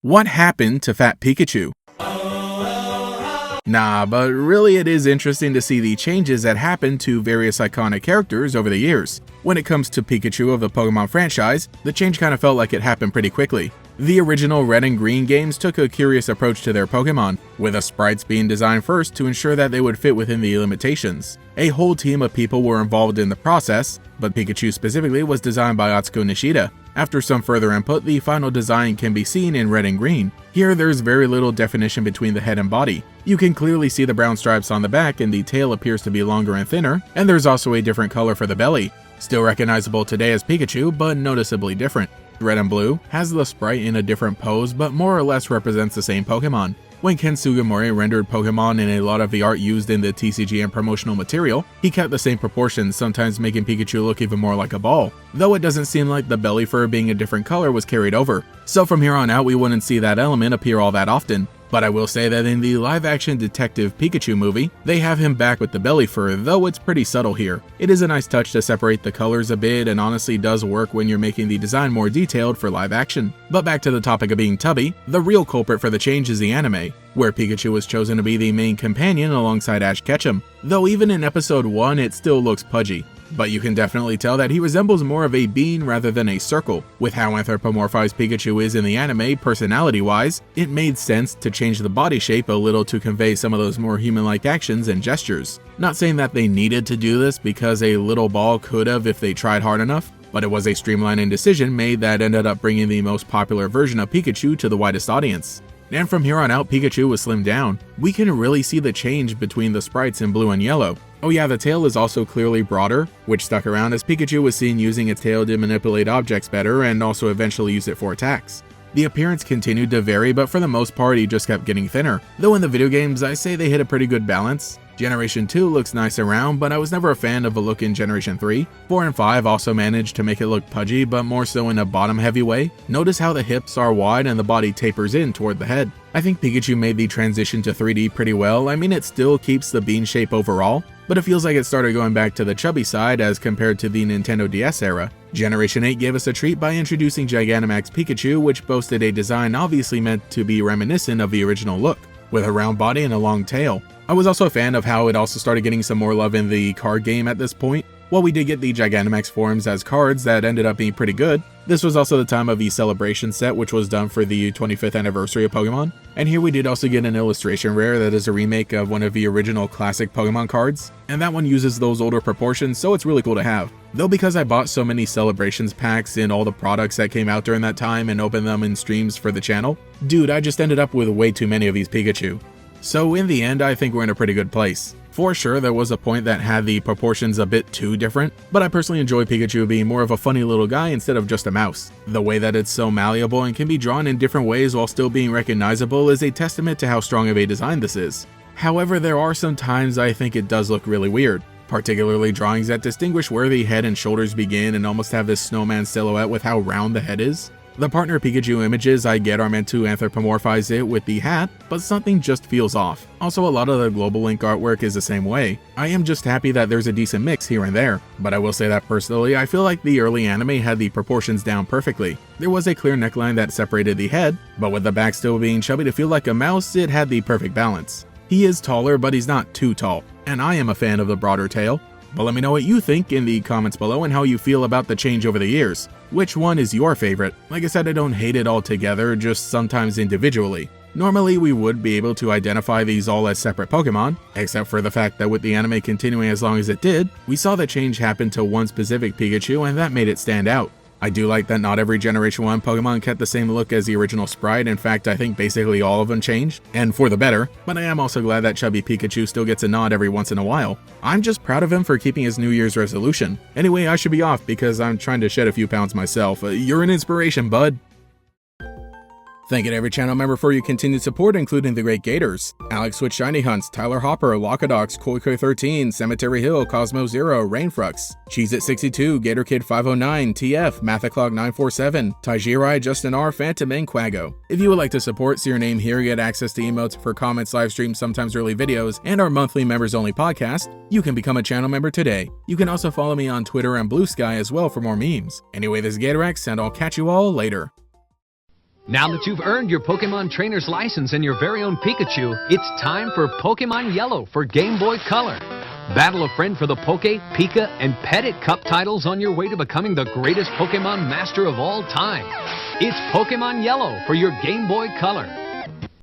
What happened to Fat Pikachu? Nah, but really it is interesting to see the changes that happened to various iconic characters over the years. When it comes to Pikachu of the Pokémon franchise, the change kind of felt like it happened pretty quickly. The original Red and Green games took a curious approach to their Pokémon, with the sprites being designed first to ensure that they would fit within the limitations. A whole team of people were involved in the process, but Pikachu specifically was designed by Atsuko Nishida. After some further input, the final design can be seen in Red and Green. Here there's very little definition between the head and body. You can clearly see the brown stripes on the back and the tail appears to be longer and thinner, and there's also a different color for the belly. Still recognizable today as Pikachu, but noticeably different. Red and Blue has the sprite in a different pose but more or less represents the same Pokemon. When Ken Sugimori rendered Pokemon in a lot of the art used in the TCG and promotional material, he kept the same proportions, sometimes making Pikachu look even more like a ball, though it doesn't seem like the belly fur being a different color was carried over. So from here on out we wouldn't see that element appear all that often. But I will say that in the live-action Detective Pikachu movie, they have him back with the belly fur, though it's pretty subtle here. It is a nice touch to separate the colors a bit and honestly does work when you're making the design more detailed for live action. But back to the topic of being tubby, the real culprit for the change is the anime, where Pikachu was chosen to be the main companion alongside Ash Ketchum, though even in episode 1 it still looks pudgy. But you can definitely tell that he resembles more of a bean rather than a circle. With how anthropomorphized Pikachu is in the anime personality-wise, it made sense to change the body shape a little to convey some of those more human-like actions and gestures. Not saying that they needed to do this because a little ball could have if they tried hard enough, but it was a streamlining decision made that ended up bringing the most popular version of Pikachu to the widest audience. And from here on out, Pikachu was slimmed down. We can really see the change between the sprites in blue and yellow. Oh yeah, the tail is also clearly broader, which stuck around as Pikachu was seen using its tail to manipulate objects better and also eventually use it for attacks. The appearance continued to vary, but for the most part he just kept getting thinner, though in the video games I say they hit a pretty good balance. Generation 2 looks nice around, but I was never a fan of the look in Generation 3. 4 and 5 also managed to make it look pudgy, but more so in a bottom-heavy way. Notice how the hips are wide and the body tapers in toward the head. I think Pikachu made the transition to 3D pretty well. I mean, it still keeps the bean shape overall, but it feels like it started going back to the chubby side as compared to the Nintendo DS era. Generation 8 gave us a treat by introducing Gigantamax Pikachu, which boasted a design obviously meant to be reminiscent of the original look, with a round body and a long tail. I was also a fan of how it also started getting some more love in the card game at this point. While we did get the Gigantamax forms as cards that ended up being pretty good, this was also the time of the Celebration set, which was done for the 25th anniversary of Pokemon. And here we did also get an illustration rare that is a remake of one of the original classic Pokemon cards, and that one uses those older proportions, so it's really cool to have. Though because I bought so many Celebrations packs in all the products that came out during that time and opened them in streams for the channel, dude, I just ended up with way too many of these Pikachu. So in the end, I think we're in a pretty good place. For sure, there was a point that had the proportions a bit too different, but I personally enjoy Pikachu being more of a funny little guy instead of just a mouse. The way that it's so malleable and can be drawn in different ways while still being recognizable is a testament to how strong of a design this is. However, there are some times I think it does look really weird, particularly drawings that distinguish where the head and shoulders begin and almost have this snowman silhouette with how round the head is. The partner Pikachu images I get are meant to anthropomorphize it with the hat, but something just feels off. Also, a lot of the Global Link artwork is the same way. I am just happy that there's a decent mix here and there, but I will say that personally I feel like the early anime had the proportions down perfectly. There was a clear neckline that separated the head, but with the back still being chubby to feel like a mouse, it had the perfect balance. He is taller, but he's not too tall, and I am a fan of the broader tail. But let me know what you think in the comments below and how you feel about the change over the years. Which one is your favorite? Like I said, I don't hate it all together, just sometimes individually. Normally we would be able to identify these all as separate Pokemon, except for the fact that with the anime continuing as long as it did, we saw the change happen to one specific Pikachu and that made it stand out. I do like that not every Generation 1 Pokemon kept the same look as the original sprite. In fact, I think basically all of them changed, and for the better, but I am also glad that chubby Pikachu still gets a nod every once in a while. I'm just proud of him for keeping his New Year's resolution. Anyway, I should be off because I'm trying to shed a few pounds myself. You're an inspiration, bud. Thank you to every channel member for your continued support, including the Great Gators, Alex with Shiny Hunts, Tyler Hopper, Lockadox, Koi13, Cemetery Hill, Cosmo Zero, Rainfrux, Cheez-It62, Gator Kid 509, TF, Mathaclog 947, Taijirai, Justin R, Phantom, and Quago. If you would like to support, see your name here, get access to emotes for comments, live streams, sometimes early videos, and our monthly members only podcast, you can become a channel member today. You can also follow me on Twitter and Blue Sky as well for more memes. Anyway, this is Gatorax, and I'll catch you all later. Now that you've earned your Pokemon Trainer's license and your very own Pikachu, it's time for Pokemon Yellow for Game Boy Color. Battle a friend for the Poke, Pika, and Pet It Cup titles on your way to becoming the greatest Pokemon master of all time. It's Pokemon Yellow for your Game Boy Color.